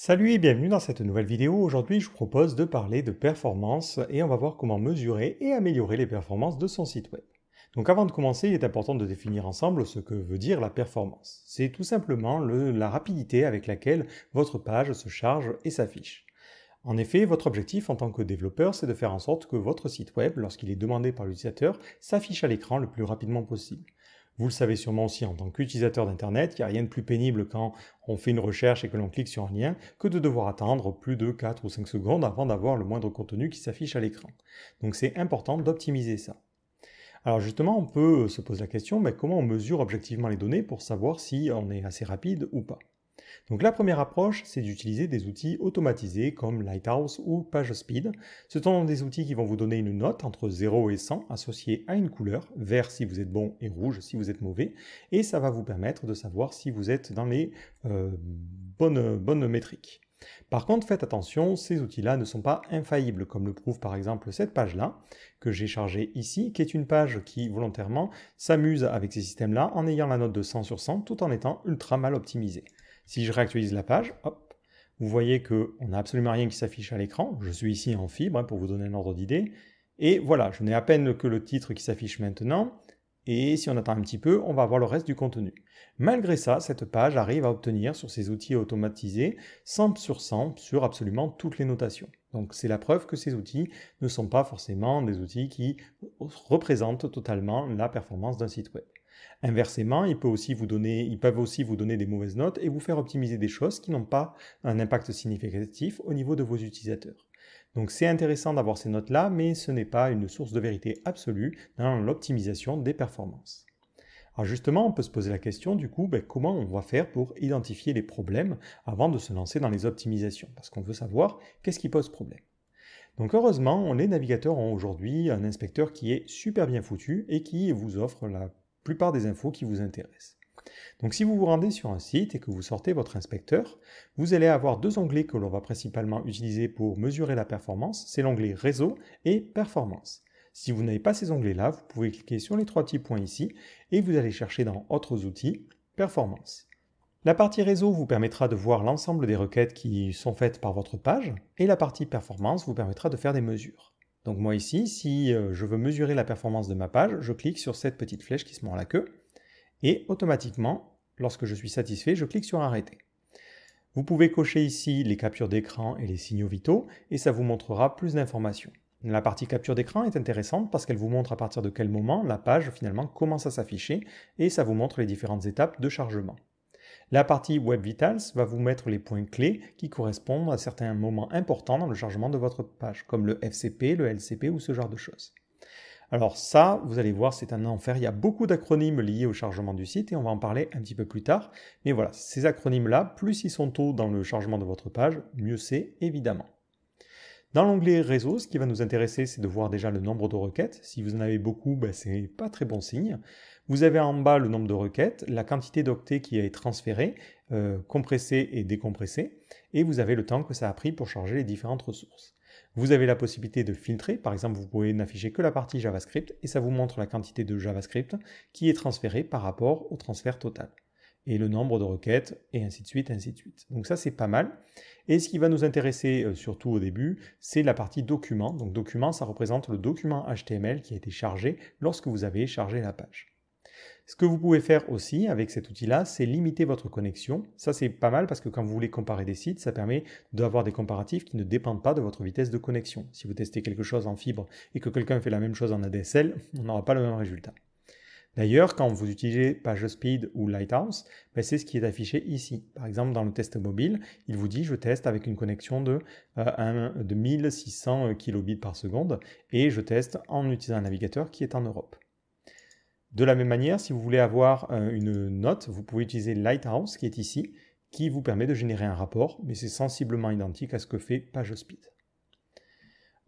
Salut et bienvenue dans cette nouvelle vidéo. Aujourd'hui, je vous propose de parler de performance et on va voir comment mesurer et améliorer les performances de son site web. Donc avant de commencer, il est important de définir ensemble ce que veut dire la performance. C'est tout simplement la rapidité avec laquelle votre page se charge et s'affiche. En effet, votre objectif en tant que développeur, c'est de faire en sorte que votre site web, lorsqu'il est demandé par l'utilisateur, s'affiche à l'écran le plus rapidement possible. Vous le savez sûrement aussi en tant qu'utilisateur d'Internet, il n'y a rien de plus pénible quand on fait une recherche et que l'on clique sur un lien que de devoir attendre plus de 4 ou 5 secondes avant d'avoir le moindre contenu qui s'affiche à l'écran. Donc c'est important d'optimiser ça. Alors justement, on peut se poser la question, mais comment on mesure objectivement les données pour savoir si on est assez rapide ou pas? Donc la première approche, c'est d'utiliser des outils automatisés comme Lighthouse ou PageSpeed. Ce sont des outils qui vont vous donner une note entre 0 et 100 associée à une couleur, vert si vous êtes bon et rouge si vous êtes mauvais, et ça va vous permettre de savoir si vous êtes dans les bonnes métriques. Par contre, faites attention, ces outils-là ne sont pas infaillibles, comme le prouve par exemple cette page-là, que j'ai chargée ici, qui est une page qui volontairement s'amuse avec ces systèmes-là en ayant la note de 100 sur 100 tout en étant ultra mal optimisée. Si je réactualise la page, hop, vous voyez qu'on n'a absolument rien qui s'affiche à l'écran. Je suis ici en fibre pour vous donner un ordre d'idée. Et voilà, je n'ai à peine que le titre qui s'affiche maintenant. Et si on attend un petit peu, on va avoir le reste du contenu. Malgré ça, cette page arrive à obtenir sur ces outils automatisés 100 sur 100 sur absolument toutes les notations. Donc c'est la preuve que ces outils ne sont pas forcément des outils qui représentent totalement la performance d'un site web. Inversement, ils peuvent aussi vous donner des mauvaises notes et vous faire optimiser des choses qui n'ont pas un impact significatif au niveau de vos utilisateurs. Donc c'est intéressant d'avoir ces notes-là, mais ce n'est pas une source de vérité absolue dans l'optimisation des performances. Alors justement, on peut se poser la question du coup, comment on va faire pour identifier les problèmes avant de se lancer dans les optimisations? Parce qu'on veut savoir qu'est-ce qui pose problème. Donc heureusement, les navigateurs ont aujourd'hui un inspecteur qui est super bien foutu et qui vous offre la plupart des infos qui vous intéressent. Donc si vous vous rendez sur un site et que vous sortez votre inspecteur, vous allez avoir deux onglets que l'on va principalement utiliser pour mesurer la performance, c'est l'onglet Réseau et Performance. Si vous n'avez pas ces onglets-là, vous pouvez cliquer sur les trois petits points ici et vous allez chercher dans Autres outils, Performance. La partie réseau vous permettra de voir l'ensemble des requêtes qui sont faites par votre page et la partie performance vous permettra de faire des mesures. Donc moi ici, si je veux mesurer la performance de ma page, je clique sur cette petite flèche qui se mord la queue et automatiquement, lorsque je suis satisfait, je clique sur Arrêter. Vous pouvez cocher ici les captures d'écran et les signaux vitaux et ça vous montrera plus d'informations. La partie capture d'écran est intéressante parce qu'elle vous montre à partir de quel moment la page finalement commence à s'afficher et ça vous montre les différentes étapes de chargement. La partie Web Vitals va vous mettre les points clés qui correspondent à certains moments importants dans le chargement de votre page, comme le FCP, le LCP ou ce genre de choses. Alors ça, vous allez voir, c'est un enfer. Il y a beaucoup d'acronymes liés au chargement du site et on va en parler un petit peu plus tard. Mais voilà, ces acronymes-là, plus ils sont tôt dans le chargement de votre page, mieux c'est évidemment. Dans l'onglet réseau, ce qui va nous intéresser, c'est de voir déjà le nombre de requêtes. Si vous en avez beaucoup, c'est pas très bon signe. Vous avez en bas le nombre de requêtes, la quantité d'octets qui est transférée, compressée et décompressée, et vous avez le temps que ça a pris pour charger les différentes ressources. Vous avez la possibilité de filtrer, par exemple vous pouvez n'afficher que la partie JavaScript et ça vous montre la quantité de JavaScript qui est transférée par rapport au transfert total. Et le nombre de requêtes, et ainsi de suite, ainsi de suite. Donc ça c'est pas mal. Et ce qui va nous intéresser surtout au début, c'est la partie document. Donc document, ça représente le document HTML qui a été chargé lorsque vous avez chargé la page. Ce que vous pouvez faire aussi avec cet outil-là, c'est limiter votre connexion. Ça, c'est pas mal parce que quand vous voulez comparer des sites, ça permet d'avoir des comparatifs qui ne dépendent pas de votre vitesse de connexion. Si vous testez quelque chose en fibre et que quelqu'un fait la même chose en ADSL, on n'aura pas le même résultat. D'ailleurs, quand vous utilisez PageSpeed ou Lighthouse, c'est ce qui est affiché ici. Par exemple, dans le test mobile, il vous dit « je teste avec une connexion de 1600 kilobits par seconde et je teste en utilisant un navigateur qui est en Europe ». De la même manière, si vous voulez avoir une note, vous pouvez utiliser Lighthouse qui est ici, qui vous permet de générer un rapport, mais c'est sensiblement identique à ce que fait PageSpeed.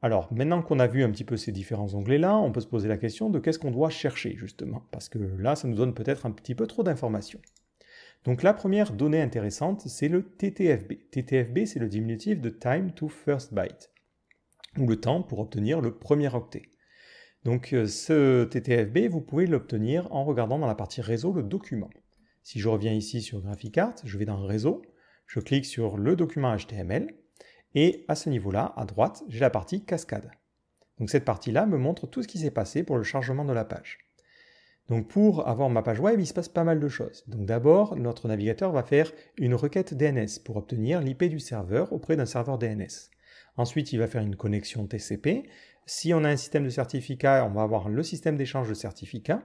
Alors, maintenant qu'on a vu un petit peu ces différents onglets-là, on peut se poser la question de qu'est-ce qu'on doit chercher, justement, parce que là, ça nous donne peut-être un petit peu trop d'informations. Donc la première donnée intéressante, c'est le TTFB. TTFB, c'est le diminutif de Time to First Byte, ou le temps pour obtenir le premier octet. Donc ce TTFB, vous pouvez l'obtenir en regardant dans la partie réseau le document. Si je reviens ici sur GraphiCart, je vais dans Réseau, Je clique sur le document HTML et à ce niveau-là, à droite, j'ai la partie cascade. Donc cette partie-là me montre tout ce qui s'est passé pour le chargement de la page. Donc pour avoir ma page web, il se passe pas mal de choses. Donc d'abord, notre navigateur va faire une requête DNS pour obtenir l'IP du serveur auprès d'un serveur DNS. Ensuite, il va faire une connexion TCP. Si on a un système de certificats, on va avoir le système d'échange de certificats.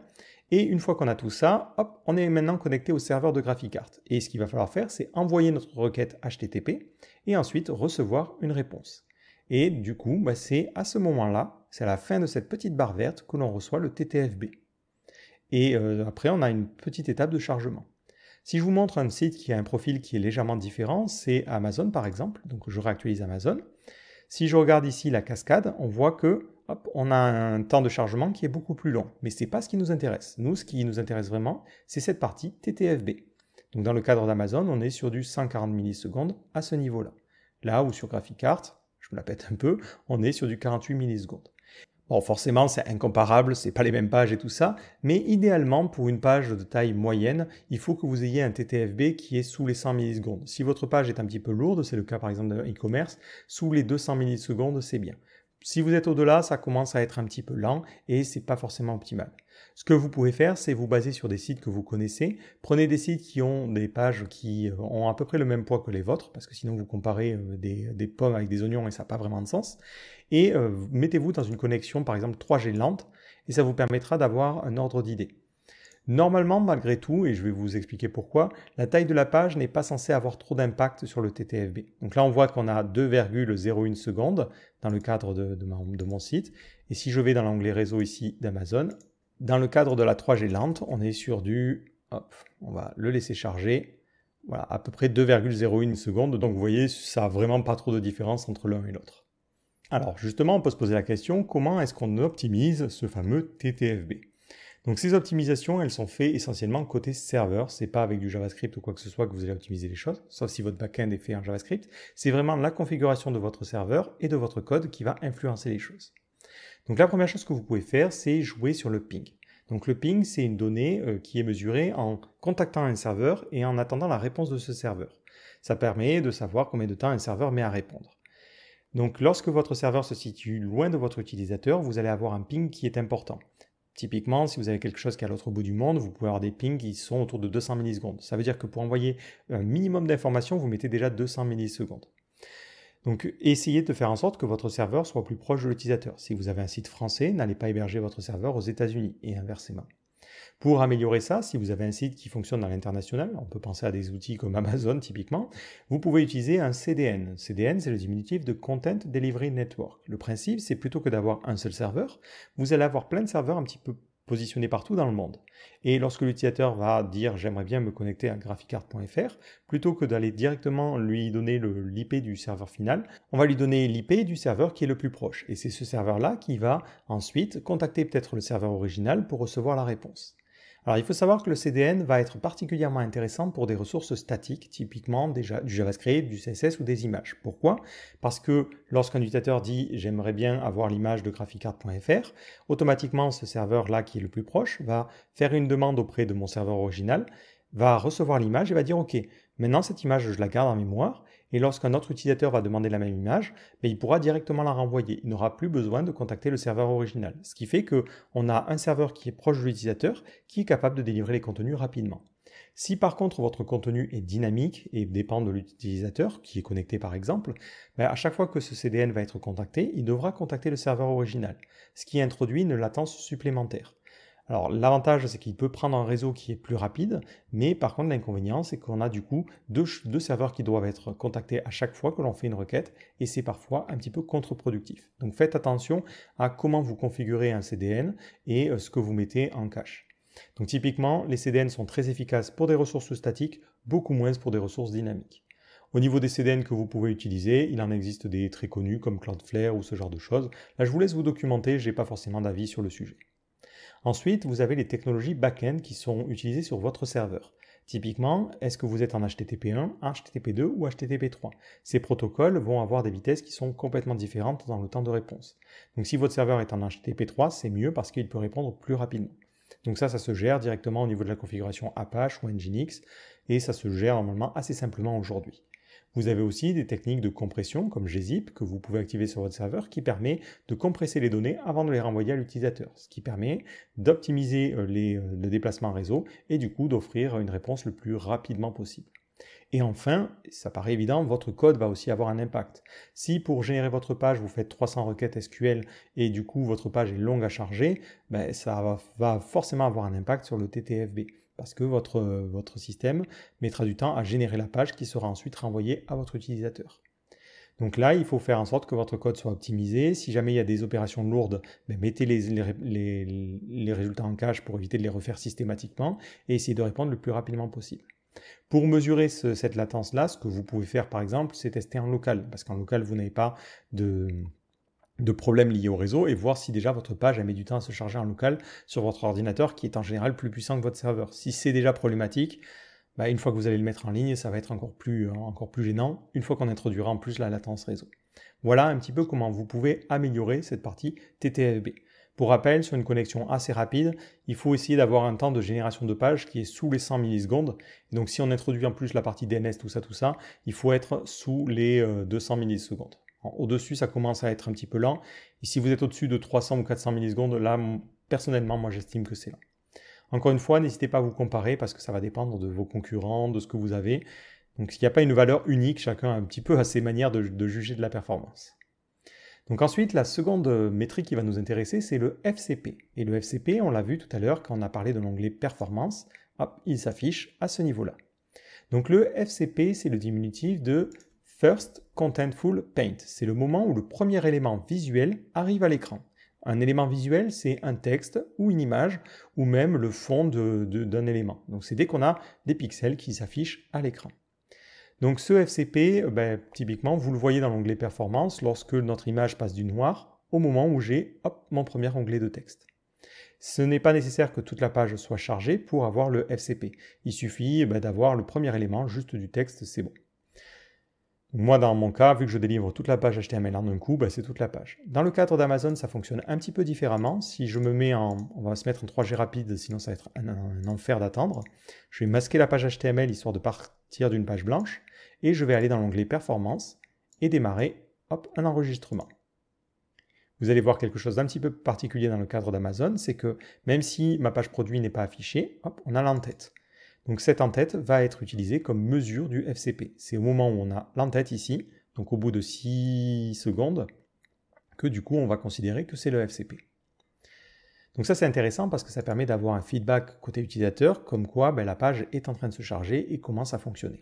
Et une fois qu'on a tout ça, hop, on est maintenant connecté au serveur de GraphiCart. Et ce qu'il va falloir faire, c'est envoyer notre requête HTTP et ensuite recevoir une réponse. Et du coup, c'est à ce moment-là, c'est à la fin de cette petite barre verte que l'on reçoit le TTFB. Et après, on a une petite étape de chargement. Si je vous montre un site qui a un profil qui est légèrement différent, c'est Amazon par exemple. Donc je réactualise Amazon. Si je regarde ici la cascade, on voit que hop, on a un temps de chargement qui est beaucoup plus long. Mais ce n'est pas ce qui nous intéresse. Nous, ce qui nous intéresse vraiment, c'est cette partie TTFB. Donc dans le cadre d'Amazon, on est sur du 140 millisecondes à ce niveau-là. Là où sur GraphiCart, je me la pète un peu, on est sur du 48 millisecondes. Bon, forcément, c'est incomparable, c'est pas les mêmes pages et tout ça, mais idéalement, pour une page de taille moyenne, il faut que vous ayez un TTFB qui est sous les 100 millisecondes. Si votre page est un petit peu lourde, c'est le cas par exemple de e-commerce, sous les 200 millisecondes, c'est bien. Si vous êtes au-delà, ça commence à être un petit peu lent et c'est pas forcément optimal. Ce que vous pouvez faire, c'est vous baser sur des sites que vous connaissez. Prenez des sites qui ont des pages qui ont à peu près le même poids que les vôtres, parce que sinon vous comparez des pommes avec des oignons et ça n'a pas vraiment de sens. Et mettez-vous dans une connexion par exemple 3G lente et ça vous permettra d'avoir un ordre d'idée. Normalement, malgré tout, et je vais vous expliquer pourquoi, la taille de la page n'est pas censée avoir trop d'impact sur le TTFB. Donc là, on voit qu'on a 2,01 secondes dans le cadre de mon site. Et si je vais dans l'onglet réseau ici d'Amazon, dans le cadre de la 3G lente, on est sur du... Hop, on va le laisser charger. Voilà, à peu près 2,01 secondes. Donc vous voyez, ça n'a vraiment pas trop de différence entre l'un et l'autre. Alors justement, on peut se poser la question, comment est-ce qu'on optimise ce fameux TTFB ? Donc ces optimisations, elles sont faites essentiellement côté serveur, c'est pas avec du JavaScript ou quoi que ce soit que vous allez optimiser les choses, sauf si votre backend est fait en JavaScript, c'est vraiment la configuration de votre serveur et de votre code qui va influencer les choses. Donc la première chose que vous pouvez faire, c'est jouer sur le ping. Donc le ping, c'est une donnée qui est mesurée en contactant un serveur et en attendant la réponse de ce serveur. Ça permet de savoir combien de temps un serveur met à répondre. Donc lorsque votre serveur se situe loin de votre utilisateur, vous allez avoir un ping qui est important. Typiquement, si vous avez quelque chose qui est à l'autre bout du monde, vous pouvez avoir des pings qui sont autour de 200 millisecondes. Ça veut dire que pour envoyer un minimum d'informations, vous mettez déjà 200 millisecondes. Donc, essayez de faire en sorte que votre serveur soit plus proche de l'utilisateur. Si vous avez un site français, n'allez pas héberger votre serveur aux États-Unis et inversement. Pour améliorer ça, si vous avez un site qui fonctionne dans l'international, on peut penser à des outils comme Amazon typiquement, vous pouvez utiliser un CDN. CDN, c'est le diminutif de Content Delivery Network. Le principe, c'est plutôt que d'avoir un seul serveur, vous allez avoir plein de serveurs un petit peu positionnés partout dans le monde. Et lorsque l'utilisateur va dire « j'aimerais bien me connecter à graphicart.fr », plutôt que d'aller directement lui donner l'IP du serveur final, on va lui donner l'IP du serveur qui est le plus proche. Et c'est ce serveur-là qui va ensuite contacter peut-être le serveur original pour recevoir la réponse. Alors il faut savoir que le CDN va être particulièrement intéressant pour des ressources statiques, typiquement du JavaScript, du CSS ou des images. Pourquoi ? Parce que lorsqu'un utilisateur dit « j'aimerais bien avoir l'image de graphicart.fr », automatiquement ce serveur-là qui est le plus proche va faire une demande auprès de mon serveur original, va recevoir l'image et va dire « ok, maintenant cette image je la garde en mémoire » et lorsqu'un autre utilisateur va demander la même image, il pourra directement la renvoyer. Il n'aura plus besoin de contacter le serveur original. Ce qui fait qu'on a un serveur qui est proche de l'utilisateur qui est capable de délivrer les contenus rapidement. Si par contre votre contenu est dynamique et dépend de l'utilisateur qui est connecté par exemple, à chaque fois que ce CDN va être contacté, il devra contacter le serveur original, ce qui introduit une latence supplémentaire. Alors l'avantage c'est qu'il peut prendre un réseau qui est plus rapide, mais par contre l'inconvénient c'est qu'on a du coup deux serveurs qui doivent être contactés à chaque fois que l'on fait une requête et c'est parfois un petit peu contre-productif. Donc faites attention à comment vous configurez un CDN et ce que vous mettez en cache. Donc typiquement les CDN sont très efficaces pour des ressources statiques, beaucoup moins pour des ressources dynamiques. Au niveau des CDN que vous pouvez utiliser, il en existe des très connus comme Cloudflare ou ce genre de choses. Là je vous laisse vous documenter, je n'ai pas forcément d'avis sur le sujet. Ensuite, vous avez les technologies back-end qui sont utilisées sur votre serveur. Typiquement, est-ce que vous êtes en HTTP1, HTTP2 ou HTTP3 ? Ces protocoles vont avoir des vitesses qui sont complètement différentes dans le temps de réponse. Donc si votre serveur est en HTTP3, c'est mieux parce qu'il peut répondre plus rapidement. Donc ça se gère directement au niveau de la configuration Apache ou Nginx et ça se gère normalement assez simplement aujourd'hui. Vous avez aussi des techniques de compression comme gzip que vous pouvez activer sur votre serveur qui permet de compresser les données avant de les renvoyer à l'utilisateur, ce qui permet d'optimiser le déplacement réseau et du coup d'offrir une réponse le plus rapidement possible. Et enfin, ça paraît évident, votre code va aussi avoir un impact. Si pour générer votre page, vous faites 300 requêtes SQL et du coup votre page est longue à charger, ben, ça va forcément avoir un impact sur le TTFB parce que votre système mettra du temps à générer la page qui sera ensuite renvoyée à votre utilisateur. Donc là, il faut faire en sorte que votre code soit optimisé. Si jamais il y a des opérations lourdes, ben mettez les résultats en cache pour éviter de les refaire systématiquement et essayez de répondre le plus rapidement possible. Pour mesurer cette latence-là, ce que vous pouvez faire par exemple, c'est tester en local, parce qu'en local, vous n'avez pas de problèmes liés au réseau, et voir si déjà votre page a mis du temps à se charger en local sur votre ordinateur, qui est en général plus puissant que votre serveur. Si c'est déjà problématique, bah, une fois que vous allez le mettre en ligne, ça va être encore plus gênant, une fois qu'on introduira en plus la latence réseau. Voilà un petit peu comment vous pouvez améliorer cette partie TTFB. Pour rappel, sur une connexion assez rapide, il faut essayer d'avoir un temps de génération de page qui est sous les 100 millisecondes. Et donc si on introduit en plus la partie DNS, tout ça, il faut être sous les 200 millisecondes. Au-dessus, ça commence à être un petit peu lent. Et si vous êtes au-dessus de 300 ou 400 millisecondes, là, personnellement, moi j'estime que c'est lent. Encore une fois, n'hésitez pas à vous comparer parce que ça va dépendre de vos concurrents, de ce que vous avez. Donc il n'y a pas une valeur unique, chacun a un petit peu à ses manières de juger de la performance. Donc ensuite, la seconde métrique qui va nous intéresser, c'est le FCP. Et le FCP, on l'a vu tout à l'heure quand on a parlé de l'onglet Performance, hop, il s'affiche à ce niveau-là. Donc le FCP, c'est le diminutif de First Contentful Paint. C'est le moment où le premier élément visuel arrive à l'écran. Un élément visuel, c'est un texte ou une image, ou même le fond d'un élément. Donc c'est dès qu'on a des pixels qui s'affichent à l'écran. Donc ce FCP, typiquement, vous le voyez dans l'onglet Performance lorsque notre image passe du noir au moment où j'ai mon premier onglet de texte. Ce n'est pas nécessaire que toute la page soit chargée pour avoir le FCP. Il suffit d'avoir le premier élément, juste du texte, c'est bon. Moi, dans mon cas, vu que je délivre toute la page HTML en un coup, c'est toute la page. Dans le cadre d'Amazon, ça fonctionne un petit peu différemment. Si je me mets on va se mettre en 3G rapide, sinon ça va être un enfer d'attendre. Je vais masquer la page HTML histoire de partir d'une page blanche. Et je vais aller dans l'onglet Performance et démarrer un enregistrement. Vous allez voir quelque chose d'un petit peu particulier dans le cadre d'Amazon, c'est que même si ma page produit n'est pas affichée, on a l'entête. Donc cette entête va être utilisée comme mesure du FCP. C'est au moment où on a l'entête ici, donc au bout de 6 secondes, que du coup on va considérer que c'est le FCP. Donc ça c'est intéressant parce que ça permet d'avoir un feedback côté utilisateur, comme quoi la page est en train de se charger et commence à fonctionner.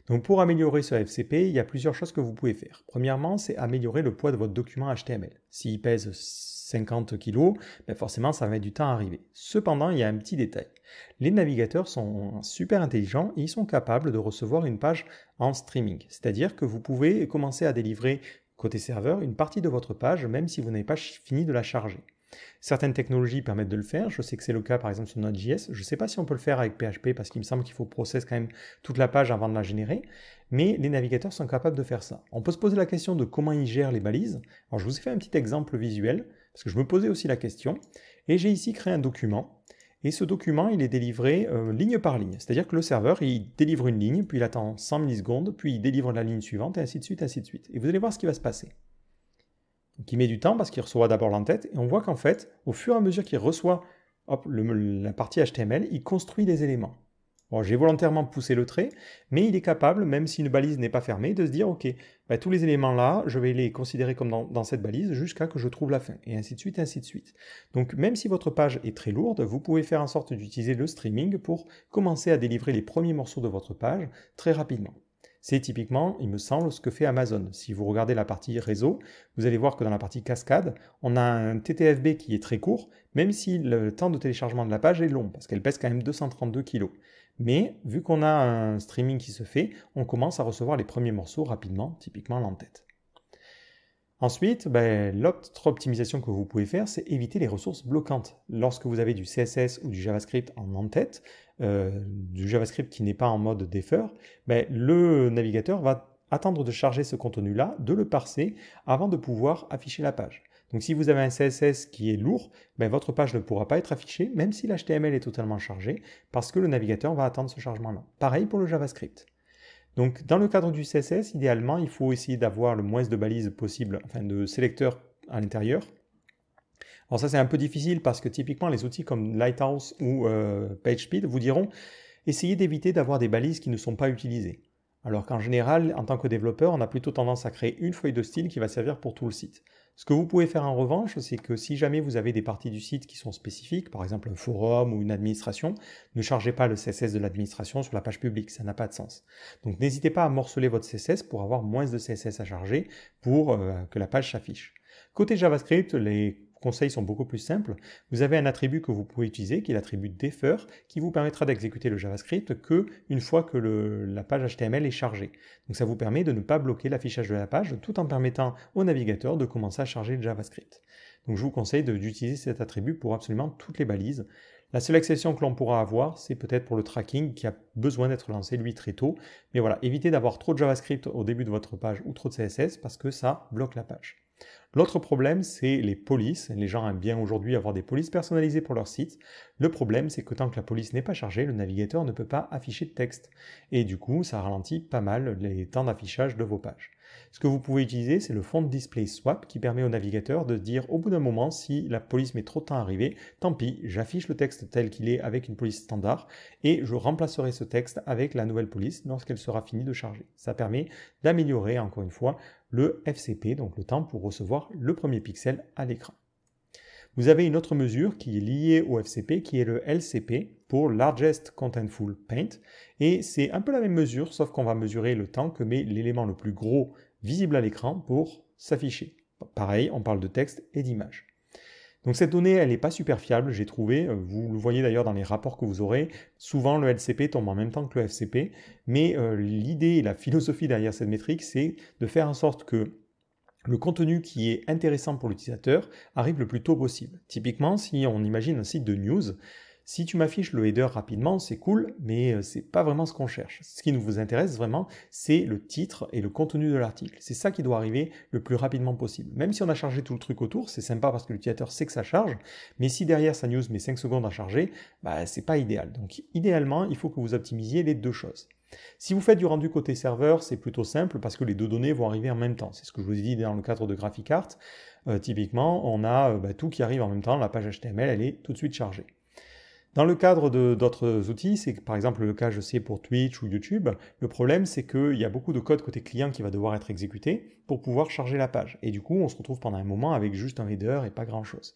Donc pour améliorer ce FCP, il y a plusieurs choses que vous pouvez faire. Premièrement, c'est améliorer le poids de votre document HTML. S'il pèse 50 kg, forcément ça va mettre du temps à arriver. Cependant, il y a un petit détail. Les navigateurs sont super intelligents et ils sont capables de recevoir une page en streaming. C'est-à-dire que vous pouvez commencer à délivrer côté serveur une partie de votre page même si vous n'avez pas fini de la charger. Certaines technologies permettent de le faire, je sais que c'est le cas par exemple sur Node.js, je ne sais pas si on peut le faire avec PHP parce qu'il me semble qu'il faut processer quand même toute la page avant de la générer, mais les navigateurs sont capables de faire ça. On peut se poser la question de comment ils gèrent les balises. Alors je vous ai fait un petit exemple visuel, parce que je me posais aussi la question, et j'ai ici créé un document, et ce document il est délivré ligne par ligne, c'est-à-dire que le serveur il délivre une ligne, puis il attend 100 millisecondes, puis il délivre la ligne suivante, et ainsi de suite, ainsi de suite. Et vous allez voir ce qui va se passer. Donc il met du temps parce qu'il reçoit d'abord l'entête, et on voit qu'en fait, au fur et à mesure qu'il reçoit la partie HTML, il construit des éléments. Bon, j'ai volontairement poussé le trait, mais il est capable, même si une balise n'est pas fermée, de se dire, ok, tous les éléments là, je vais les considérer comme dans cette balise jusqu'à que je trouve la fin, et ainsi de suite, ainsi de suite. Donc même si votre page est très lourde, vous pouvez faire en sorte d'utiliser le streaming pour commencer à délivrer les premiers morceaux de votre page très rapidement. C'est typiquement, il me semble, ce que fait Amazon. Si vous regardez la partie réseau, vous allez voir que dans la partie cascade, on a un TTFB qui est très court, même si le temps de téléchargement de la page est long, parce qu'elle pèse quand même 232 kg. Mais vu qu'on a un streaming qui se fait, on commence à recevoir les premiers morceaux rapidement, typiquement l'entête. Ensuite, l'autre optimisation que vous pouvez faire, c'est éviter les ressources bloquantes. Lorsque vous avez du CSS ou du JavaScript en en-tête, du JavaScript qui n'est pas en mode defer, le navigateur va attendre de charger ce contenu-là, de le parser, avant de pouvoir afficher la page. Donc si vous avez un CSS qui est lourd, votre page ne pourra pas être affichée, même si l'HTML est totalement chargé, parce que le navigateur va attendre ce chargement-là. Pareil pour le JavaScript. Donc dans le cadre du CSS, idéalement, il faut essayer d'avoir le moins de balises possible, enfin de sélecteurs à l'intérieur. Alors ça c'est un peu difficile parce que typiquement les outils comme Lighthouse ou PageSpeed vous diront essayez d'éviter d'avoir des balises qui ne sont pas utilisées. Alors qu'en général, en tant que développeur, on a plutôt tendance à créer une feuille de style qui va servir pour tout le site. Ce que vous pouvez faire en revanche, c'est que si jamais vous avez des parties du site qui sont spécifiques, par exemple un forum ou une administration, ne chargez pas le CSS de l'administration sur la page publique, ça n'a pas de sens. Donc n'hésitez pas à morceler votre CSS pour avoir moins de CSS à charger pour que la page s'affiche. Côté JavaScript, les conseils sont beaucoup plus simples. Vous avez un attribut que vous pouvez utiliser, qui est l'attribut defer, qui vous permettra d'exécuter le JavaScript qu'une fois que la page HTML est chargée. Donc ça vous permet de ne pas bloquer l'affichage de la page, tout en permettant au navigateur de commencer à charger le JavaScript. Donc je vous conseille d'utiliser cet attribut pour absolument toutes les balises. La seule exception que l'on pourra avoir, c'est peut-être pour le tracking qui a besoin d'être lancé lui très tôt. Mais voilà, évitez d'avoir trop de JavaScript au début de votre page ou trop de CSS parce que ça bloque la page. L'autre problème, c'est les polices. Les gens aiment bien aujourd'hui avoir des polices personnalisées pour leur site. Le problème, c'est que tant que la police n'est pas chargée, le navigateur ne peut pas afficher de texte. Et du coup, ça ralentit pas mal les temps d'affichage de vos pages. Ce que vous pouvez utiliser, c'est le font display swap qui permet au navigateur de dire au bout d'un moment, si la police met trop de temps à arriver, tant pis, j'affiche le texte tel qu'il est avec une police standard et je remplacerai ce texte avec la nouvelle police lorsqu'elle sera finie de charger. Ça permet d'améliorer, encore une fois, le FCP, donc le temps pour recevoir le premier pixel à l'écran. Vous avez une autre mesure qui est liée au FCP, qui est le LCP, pour Largest Contentful Paint, et c'est un peu la même mesure, sauf qu'on va mesurer le temps que met l'élément le plus gros visible à l'écran pour s'afficher. Pareil, on parle de texte et d'image. Donc cette donnée, elle n'est pas super fiable, j'ai trouvé, vous le voyez d'ailleurs dans les rapports que vous aurez, souvent le LCP tombe en même temps que le FCP, mais l'idée et la philosophie derrière cette métrique, c'est de faire en sorte que le contenu qui est intéressant pour l'utilisateur arrive le plus tôt possible. Typiquement, si on imagine un site de news, si tu m'affiches le header rapidement, c'est cool, mais c'est pas vraiment ce qu'on cherche. Ce qui nous intéresse vraiment, c'est le titre et le contenu de l'article. C'est ça qui doit arriver le plus rapidement possible. Même si on a chargé tout le truc autour, c'est sympa parce que l'utilisateur sait que ça charge, mais si derrière sa news met 5 secondes à charger, c'est pas idéal. Donc idéalement, il faut que vous optimisiez les deux choses. Si vous faites du rendu côté serveur, c'est plutôt simple parce que les deux données vont arriver en même temps. C'est ce que je vous ai dit dans le cadre de GraphiCart. Typiquement, on a tout qui arrive en même temps. La page HTML, elle est tout de suite chargée. Dans le cadre d'autres outils, c'est par exemple le cas, je sais, pour Twitch ou YouTube, le problème c'est qu'il y a beaucoup de code côté client qui va devoir être exécuté pour pouvoir charger la page. Et du coup, on se retrouve pendant un moment avec juste un header et pas grand-chose.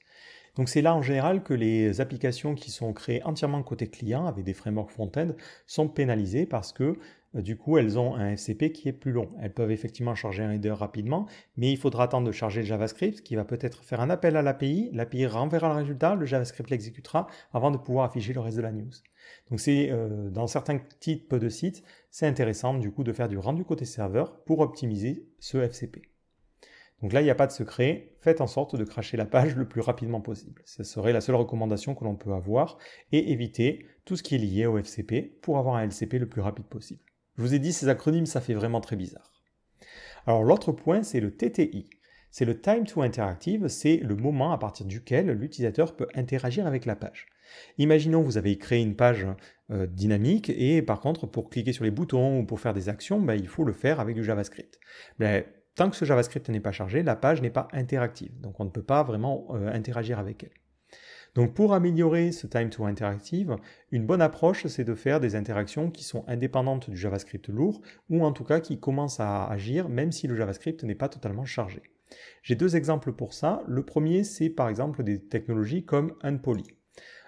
Donc c'est là en général que les applications qui sont créées entièrement côté client avec des frameworks front-end sont pénalisées parce que du coup elles ont un FCP qui est plus long. Elles peuvent effectivement charger un header rapidement, mais il faudra attendre de charger le JavaScript qui va peut-être faire un appel à l'API, l'API renverra le résultat, le JavaScript l'exécutera avant de pouvoir afficher le reste de la news. Donc c'est dans certains types de sites, c'est intéressant du coup de faire du rendu côté serveur pour optimiser ce FCP. Donc là, il n'y a pas de secret, faites en sorte de crasher la page le plus rapidement possible. Ce serait la seule recommandation que l'on peut avoir et éviter tout ce qui est lié au FCP pour avoir un LCP le plus rapide possible. Je vous ai dit, ces acronymes, ça fait vraiment très bizarre. Alors l'autre point, c'est le TTI. C'est le Time to Interactive, c'est le moment à partir duquel l'utilisateur peut interagir avec la page. Imaginons vous avez créé une page dynamique et par contre, pour cliquer sur les boutons ou pour faire des actions, il faut le faire avec du JavaScript. Tant que ce JavaScript n'est pas chargé, la page n'est pas interactive. Donc on ne peut pas vraiment interagir avec elle. Donc pour améliorer ce Time to Interactive, une bonne approche, c'est de faire des interactions qui sont indépendantes du JavaScript lourd, ou en tout cas qui commencent à agir même si le JavaScript n'est pas totalement chargé. J'ai deux exemples pour ça. Le premier, c'est par exemple des technologies comme Unpoly.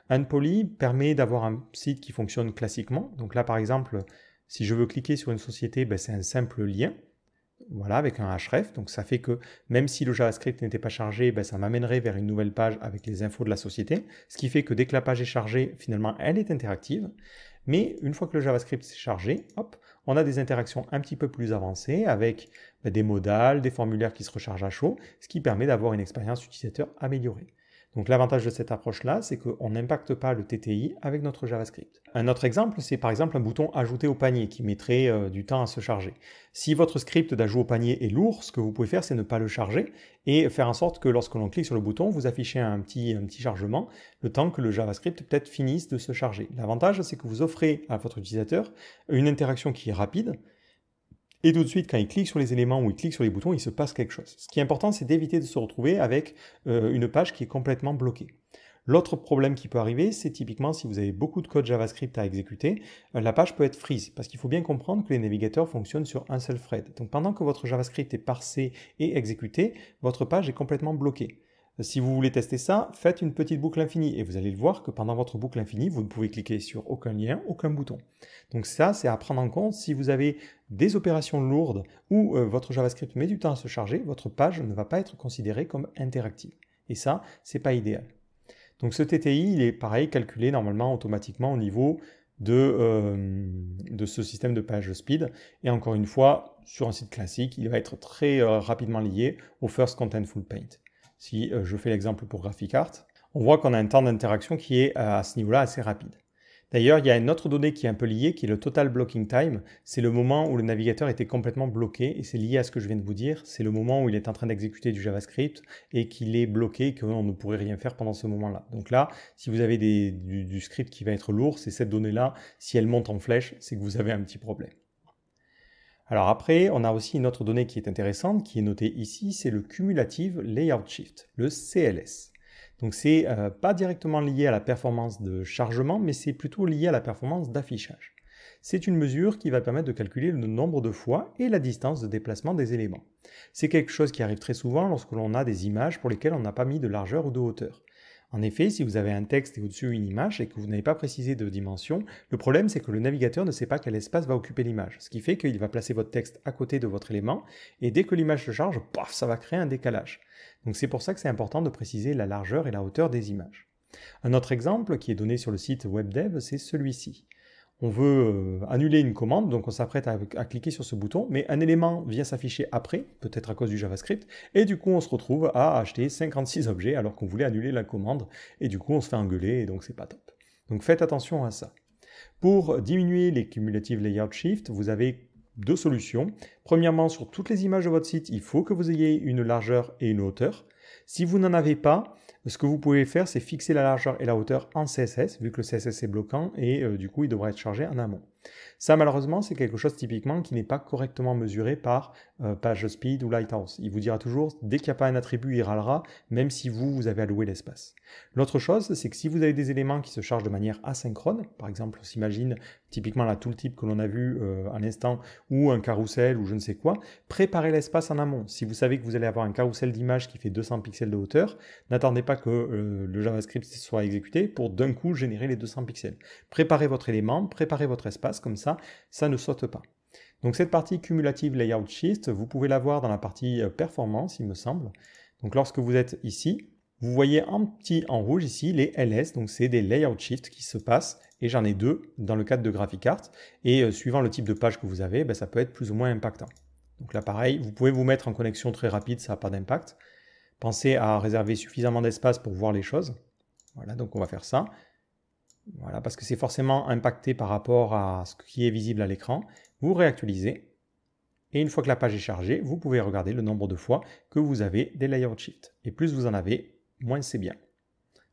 Unpoly permet d'avoir un site qui fonctionne classiquement. Donc là, par exemple, si je veux cliquer sur une société, c'est un simple lien. Voilà, avec un href, donc ça fait que même si le JavaScript n'était pas chargé, ça m'amènerait vers une nouvelle page avec les infos de la société, ce qui fait que dès que la page est chargée, finalement, elle est interactive. Mais une fois que le JavaScript est chargé, hop, on a des interactions un petit peu plus avancées avec des modales, des formulaires qui se rechargent à chaud, ce qui permet d'avoir une expérience utilisateur améliorée. Donc l'avantage de cette approche-là, c'est qu'on n'impacte pas le TTI avec notre JavaScript. Un autre exemple, c'est par exemple un bouton ajouter au panier qui mettrait du temps à se charger. Si votre script d'ajout au panier est lourd, ce que vous pouvez faire, c'est ne pas le charger et faire en sorte que lorsque l'on clique sur le bouton, vous affichez un petit chargement, le temps que le JavaScript peut-être finisse de se charger. L'avantage, c'est que vous offrez à votre utilisateur une interaction qui est rapide, Et tout de suite, quand il clique sur les éléments ou il clique sur les boutons, il se passe quelque chose. Ce qui est important, c'est d'éviter de se retrouver avec une page qui est complètement bloquée. L'autre problème qui peut arriver, c'est typiquement si vous avez beaucoup de code JavaScript à exécuter, la page peut être freeze, parce qu'il faut bien comprendre que les navigateurs fonctionnent sur un seul thread. Donc pendant que votre JavaScript est parsé et exécuté, votre page est complètement bloquée. Si vous voulez tester ça, faites une petite boucle infinie et vous allez le voir que pendant votre boucle infinie, vous ne pouvez cliquer sur aucun lien, aucun bouton. Donc ça, c'est à prendre en compte si vous avez des opérations lourdes ou votre JavaScript met du temps à se charger, votre page ne va pas être considérée comme interactive. Et ça, c'est pas idéal. Donc ce TTI, il est pareil, calculé normalement automatiquement au niveau de ce système de page speed. Et encore une fois, sur un site classique, il va être très rapidement lié au First Contentful Paint. Si je fais l'exemple pour GraphiCart, on voit qu'on a un temps d'interaction qui est à ce niveau-là assez rapide. D'ailleurs, il y a une autre donnée qui est un peu liée, qui est le Total Blocking Time. C'est le moment où le navigateur était complètement bloqué, et c'est lié à ce que je viens de vous dire. C'est le moment où il est en train d'exécuter du JavaScript et qu'il est bloqué et qu'on ne pourrait rien faire pendant ce moment-là. Donc là, si vous avez du script qui va être lourd, c'est cette donnée-là. Si elle monte en flèche, c'est que vous avez un petit problème. Alors après, on a aussi une autre donnée qui est intéressante, qui est notée ici, c'est le Cumulative Layout Shift, le CLS. Donc c'est pas directement lié à la performance de chargement, mais c'est plutôt lié à la performance d'affichage. C'est une mesure qui va permettre de calculer le nombre de fois et la distance de déplacement des éléments. C'est quelque chose qui arrive très souvent lorsque l'on a des images pour lesquelles on n'a pas mis de largeur ou de hauteur. En effet, si vous avez un texte et au-dessus une image et que vous n'avez pas précisé de dimension, le problème c'est que le navigateur ne sait pas quel espace va occuper l'image, ce qui fait qu'il va placer votre texte à côté de votre élément et dès que l'image se charge, paf, ça va créer un décalage. Donc c'est pour ça que c'est important de préciser la largeur et la hauteur des images. Un autre exemple qui est donné sur le site WebDev, c'est celui-ci. On veut annuler une commande, donc on s'apprête à cliquer sur ce bouton, mais un élément vient s'afficher après, peut-être à cause du JavaScript, et du coup on se retrouve à acheter 56 objets alors qu'on voulait annuler la commande, et du coup on se fait engueuler, et donc c'est pas top. Donc faites attention à ça. Pour diminuer les Cumulative Layout Shift, vous avez deux solutions. Premièrement, sur toutes les images de votre site, il faut que vous ayez une largeur et une hauteur. Si vous n'en avez pas, ce que vous pouvez faire, c'est fixer la largeur et la hauteur en CSS, vu que le CSS est bloquant, et du coup, il devra être chargé en amont. Ça, malheureusement, c'est quelque chose typiquement qui n'est pas correctement mesuré par PageSpeed ou Lighthouse. Il vous dira toujours, dès qu'il n'y a pas un attribut, il râlera, même si vous avez alloué l'espace. L'autre chose, c'est que si vous avez des éléments qui se chargent de manière asynchrone, par exemple, on s'imagine typiquement la tooltip que l'on a vu à l'instant, ou un carrousel, ou je ne sais quoi, préparez l'espace en amont. Si vous savez que vous allez avoir un carrousel d'images qui fait 200 pixels de hauteur, n'attendez pas que le JavaScript soit exécuté pour d'un coup générer les 200 pixels. Préparez votre élément, préparez votre espace, comme ça ne saute pas. Donc cette partie Cumulative Layout Shift, vous pouvez la voir dans la partie performance, il me semble. Donc lorsque vous êtes ici, vous voyez en petit en rouge ici les LS, donc c'est des Layout Shift qui se passent, et j'en ai deux dans le cadre de GraphiCart, et suivant le type de page que vous avez, ça peut être plus ou moins impactant. Donc là pareil, vous pouvez vous mettre en connexion très rapide, ça n'a pas d'impact. Pensez à réserver suffisamment d'espace pour voir les choses. Voilà, donc on va faire ça. Voilà, parce que c'est forcément impacté par rapport à ce qui est visible à l'écran. Vous réactualisez. Et une fois que la page est chargée, vous pouvez regarder le nombre de fois que vous avez des layout shift. Et plus vous en avez, moins c'est bien.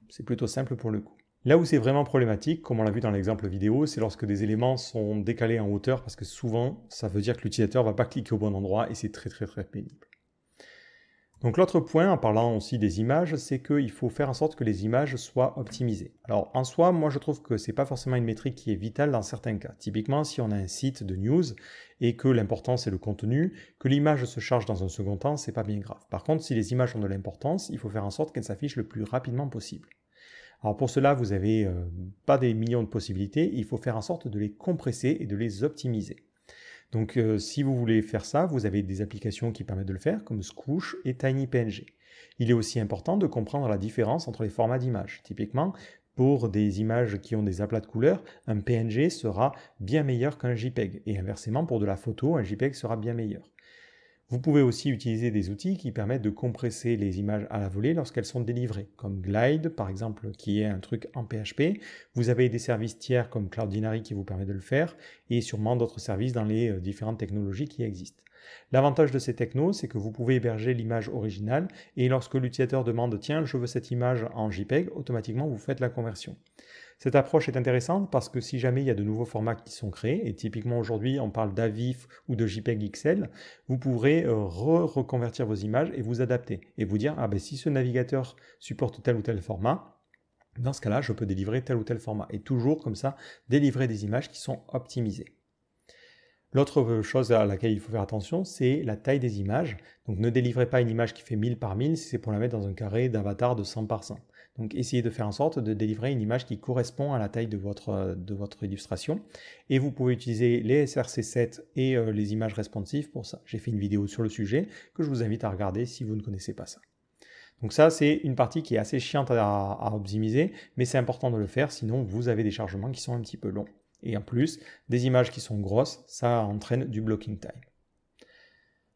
C'est plutôt simple pour le coup. Là où c'est vraiment problématique, comme on l'a vu dans l'exemple vidéo, c'est lorsque des éléments sont décalés en hauteur, parce que souvent, ça veut dire que l'utilisateur ne va pas cliquer au bon endroit et c'est très pénible. Donc l'autre point, en parlant aussi des images, c'est qu'il faut faire en sorte que les images soient optimisées. Alors en soi, moi je trouve que ce n'est pas forcément une métrique qui est vitale dans certains cas. Typiquement, si on a un site de news et que l'important c'est le contenu, que l'image se charge dans un second temps, c'est pas bien grave. Par contre, si les images ont de l'importance, il faut faire en sorte qu'elles s'affichent le plus rapidement possible. Alors pour cela, vous n'avez pas des millions de possibilités, il faut faire en sorte de les compresser et de les optimiser. Donc si vous voulez faire ça, vous avez des applications qui permettent de le faire, comme Squoosh et TinyPNG. Il est aussi important de comprendre la différence entre les formats d'images. Typiquement, pour des images qui ont des aplats de couleurs, un PNG sera bien meilleur qu'un JPEG. Et inversement, pour de la photo, un JPEG sera bien meilleur. Vous pouvez aussi utiliser des outils qui permettent de compresser les images à la volée lorsqu'elles sont délivrées, comme Glide, par exemple, qui est un truc en PHP. Vous avez des services tiers comme Cloudinary qui vous permet de le faire, et sûrement d'autres services dans les différentes technologies qui existent. L'avantage de ces technos, c'est que vous pouvez héberger l'image originale, et lorsque l'utilisateur demande « Tiens, je veux cette image en JPEG », automatiquement vous faites la conversion. Cette approche est intéressante parce que si jamais il y a de nouveaux formats qui sont créés, et typiquement aujourd'hui on parle d'AVIF ou de JPEG XL, vous pourrez reconvertir vos images et vous adapter et vous dire, ah ben si ce navigateur supporte tel ou tel format, dans ce cas-là je peux délivrer tel ou tel format, et toujours comme ça délivrer des images qui sont optimisées. L'autre chose à laquelle il faut faire attention, c'est la taille des images. Donc ne délivrez pas une image qui fait 1000 par 1000 si c'est pour la mettre dans un carré d'avatar de 100 par 100. Donc essayez de faire en sorte de délivrer une image qui correspond à la taille de votre illustration. Et vous pouvez utiliser les SRC7 et les images responsives pour ça. J'ai fait une vidéo sur le sujet que je vous invite à regarder si vous ne connaissez pas ça. Donc ça, c'est une partie qui est assez chiante à optimiser, mais c'est important de le faire, sinon vous avez des chargements qui sont un petit peu longs. Et en plus, des images qui sont grosses, ça entraîne du blocking time.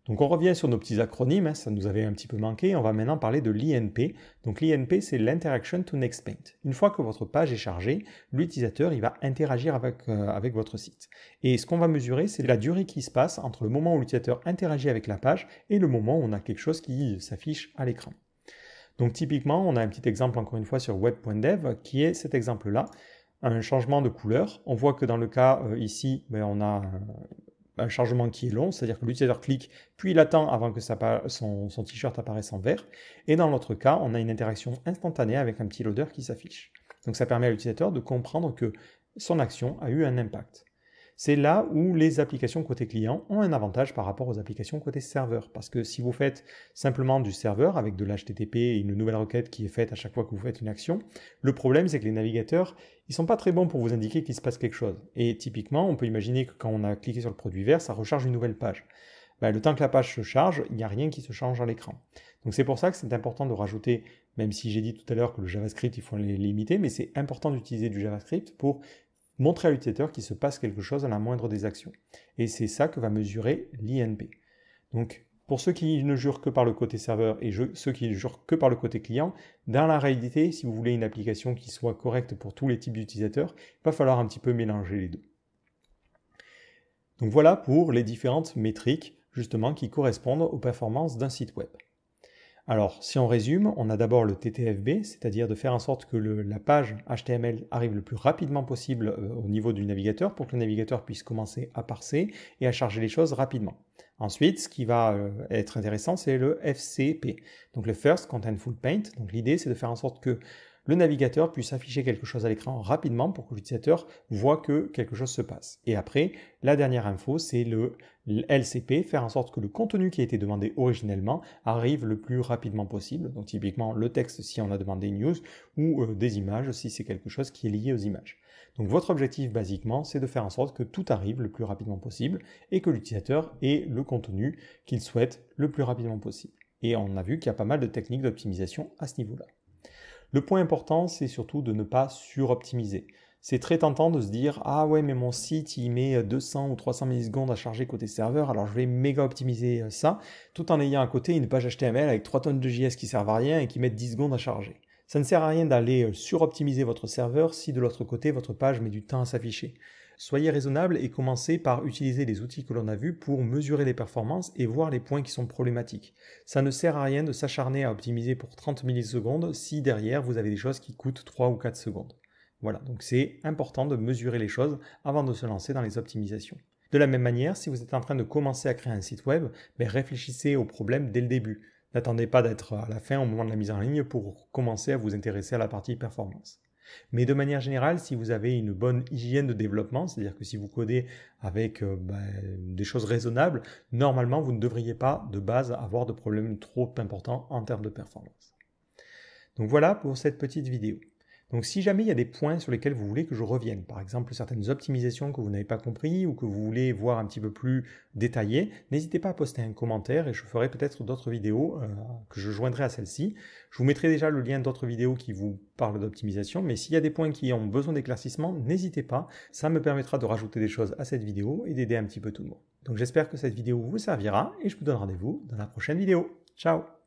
Donc on revient sur nos petits acronymes, ça nous avait un petit peu manqué, on va maintenant parler de l'INP. Donc l'INP, c'est l'Interaction to Next Paint. Une fois que votre page est chargée, l'utilisateur il va interagir avec votre site. Et ce qu'on va mesurer, c'est la durée qui se passe entre le moment où l'utilisateur interagit avec la page et le moment où on a quelque chose qui s'affiche à l'écran. Donc typiquement, on a un petit exemple encore une fois sur web.dev qui est cet exemple-là. Un changement de couleur. On voit que dans le cas ici, on a un chargement qui est long, c'est-à-dire que l'utilisateur clique, puis il attend avant que son t-shirt apparaisse en vert. Et dans l'autre cas, on a une interaction instantanée avec un petit loader qui s'affiche. Donc ça permet à l'utilisateur de comprendre que son action a eu un impact. C'est là où les applications côté client ont un avantage par rapport aux applications côté serveur. Parce que si vous faites simplement du serveur avec de l'HTTP et une nouvelle requête qui est faite à chaque fois que vous faites une action, le problème c'est que les navigateurs, ils ne sont pas très bons pour vous indiquer qu'il se passe quelque chose. Et typiquement, on peut imaginer que quand on a cliqué sur le produit vert, ça recharge une nouvelle page. Le temps que la page se charge, il n'y a rien qui se change à l'écran. Donc c'est pour ça que c'est important de rajouter, même si j'ai dit tout à l'heure que le JavaScript, il faut les limiter, mais c'est important d'utiliser du JavaScript pour montrer à l'utilisateur qu'il se passe quelque chose à la moindre des actions. Et c'est ça que va mesurer l'INP. Donc, pour ceux qui ne jurent que par le côté serveur et ceux qui ne jurent que par le côté client, dans la réalité, si vous voulez une application qui soit correcte pour tous les types d'utilisateurs, il va falloir un petit peu mélanger les deux. Donc voilà pour les différentes métriques, justement, qui correspondent aux performances d'un site web. Alors, si on résume, on a d'abord le TTFB, c'est-à-dire de faire en sorte que la page HTML arrive le plus rapidement possible au niveau du navigateur pour que le navigateur puisse commencer à parser et à charger les choses rapidement. Ensuite, ce qui va être intéressant, c'est le FCP, donc le First Contentful Paint. Donc l'idée, c'est de faire en sorte que le navigateur puisse afficher quelque chose à l'écran rapidement pour que l'utilisateur voit que quelque chose se passe. Et après, la dernière info, c'est le LCP, faire en sorte que le contenu qui a été demandé originellement arrive le plus rapidement possible. Donc typiquement le texte si on a demandé une news ou des images si c'est quelque chose qui est lié aux images. Donc votre objectif basiquement, c'est de faire en sorte que tout arrive le plus rapidement possible et que l'utilisateur ait le contenu qu'il souhaite le plus rapidement possible. Et on a vu qu'il y a pas mal de techniques d'optimisation à ce niveau-là. Le point important, c'est surtout de ne pas suroptimiser. C'est très tentant de se dire « Ah ouais, mais mon site, il met 200 ou 300 millisecondes à charger côté serveur, alors je vais méga optimiser ça, tout en ayant à côté une page HTML avec 3 tonnes de JS qui servent à rien et qui mettent 10 secondes à charger. » Ça ne sert à rien d'aller suroptimiser votre serveur si de l'autre côté, votre page met du temps à s'afficher. Soyez raisonnable et commencez par utiliser les outils que l'on a vus pour mesurer les performances et voir les points qui sont problématiques. Ça ne sert à rien de s'acharner à optimiser pour 30 millisecondes si derrière vous avez des choses qui coûtent 3 ou 4 secondes. Voilà, donc c'est important de mesurer les choses avant de se lancer dans les optimisations. De la même manière, si vous êtes en train de commencer à créer un site web, réfléchissez aux problèmes dès le début. N'attendez pas d'être à la fin au moment de la mise en ligne pour commencer à vous intéresser à la partie performance. Mais de manière générale, si vous avez une bonne hygiène de développement, c'est-à-dire que si vous codez avec des choses raisonnables, normalement vous ne devriez pas de base avoir de problèmes trop importants en termes de performance. Donc voilà pour cette petite vidéo. Donc si jamais il y a des points sur lesquels vous voulez que je revienne, par exemple certaines optimisations que vous n'avez pas compris ou que vous voulez voir un petit peu plus détaillées, n'hésitez pas à poster un commentaire et je ferai peut-être d'autres vidéos que je joindrai à celle-ci. Je vous mettrai déjà le lien d'autres vidéos qui vous parlent d'optimisation, mais s'il y a des points qui ont besoin d'éclaircissement, n'hésitez pas, ça me permettra de rajouter des choses à cette vidéo et d'aider un petit peu tout le monde. Donc j'espère que cette vidéo vous servira et je vous donne rendez-vous dans la prochaine vidéo. Ciao!